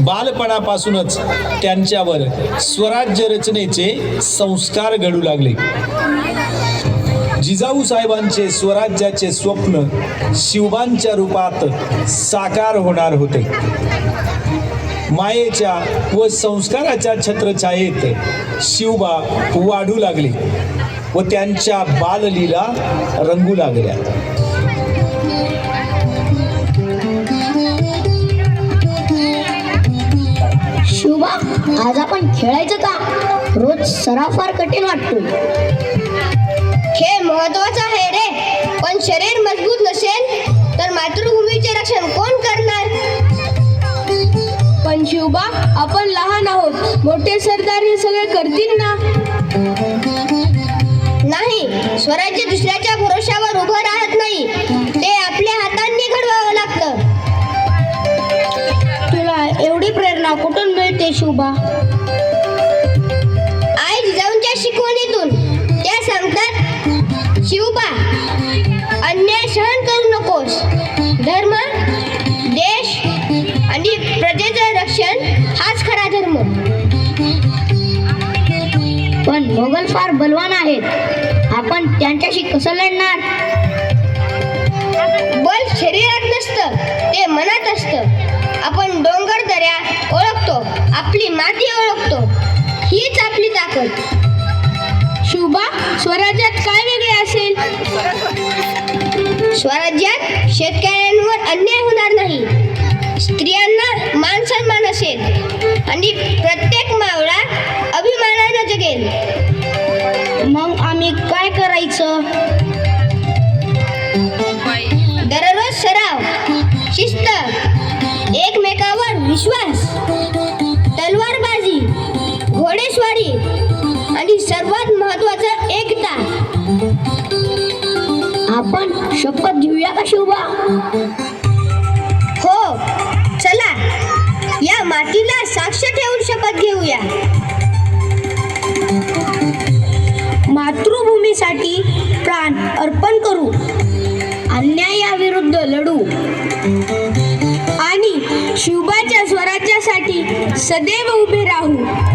बालपणापासूनच त्यांच्यावर स्वराज्य रचनेचे संस्कार घडू लागले. जिजाऊ साहेबांचे स्वराज्याचे स्वप्न शिवबांच्या रूपात साकार होणार होते. मायेच्या व संस्काराच्या छत्रछायेत शिवबा वाढू लागले व त्यांच्या बाललीला रंगू लागल्या. शिवबा, आज आपण खेळायचं का? रोज सराव फार कठीण वाटतो. खेळ महत्वाचा आहे रे, पण शरीर मजबूत नसेल तर मातृभूमीचे रक्षण कोण करणार? पण शिवबा, आपण लहान आहोत, मोठे सरदार हे सगळे करतील ना? नाही, स्वराज्य दुसऱ्याच्या भरोशावर उभं राहत नाही, ते आपल्या हातांनी घडवावं लागतं. तुला एवढी प्रेरणा कुठून मिळते शिवबा? आई जिजाऊंच्या शिकवणीतून. त्या सांगतात, शिवबा, अन्याय सहन करू नकोस. धर्म, देश आणि प्रजेचं रक्षण हाच खरा धर्म. पण मोगल फार बलवान आहेत, आपण त्यांच्याशी कसं लढणार? बल शरीरात नसतं, ते मनात असतं. आपण डोंगर दऱ्या ओळखतो, आपली माती ओळखतो, हीच आपली ताकद. शिवबा, स्वराज्यात काय वेगळे असेल? स्वराज्यात शेतकऱ्यांवर अन्याय होणार नाही, स्त्रियांना मान सन्मान असेल आणि प्रत्येक मावळा अभिमानानं जगेल. मग आम्ही काय करायचं? दररोज सराव, शिस्त, एकमेकावर विश्वास, तलवारबाजी, घोडेस्वारी आणि सर्वात महत्वाचं एकता. आपण शपथ घेऊया का शिवबा? हो, चला या मातीला साक्ष ठेवून शपथ घेऊया. मातृभूमीसाठी प्राण अर्पण करू, अन्यायाविरुद्ध लढू आणि शिवबाच्या स्वराज्यासाठी सदैव उभे राहू.